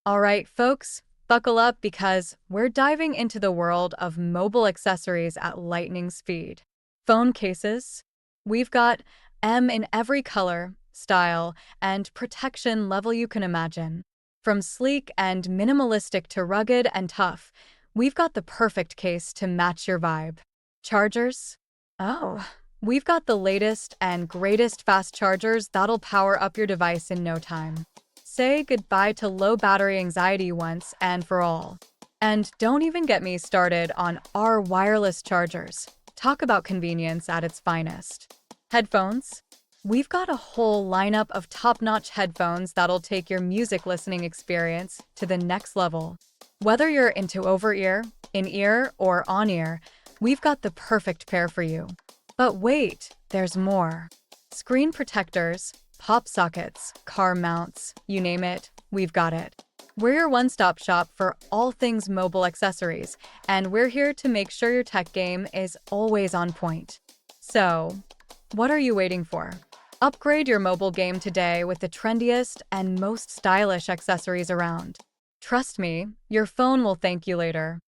All right, folks, buckle up because we're diving into the world of mobile accessories at lightning speed. Phone cases. We've got M in every color, style, and protection level you can imagine. From sleek and minimalistic to rugged and tough, we've got the perfect case to match your vibe. Chargers? Oh, we've got the latest and greatest fast chargers that'll power up your device in no time. Say goodbye to low battery anxiety once and for all. And don't even get me started on our wireless chargers. Talk about convenience at its finest. Headphones? We've got a whole lineup of top-notch headphones that'll take your music listening experience to the next level. Whether you're into over-ear, in-ear, or on-ear, we've got the perfect pair for you. But wait, there's more. Screen protectors, pop sockets, car mounts, you name it, we've got it. We're your one-stop shop for all things mobile accessories, and we're here to make sure your tech game is always on point. So, what are you waiting for? Upgrade your mobile game today with the trendiest and most stylish accessories around. Trust me, your phone will thank you later.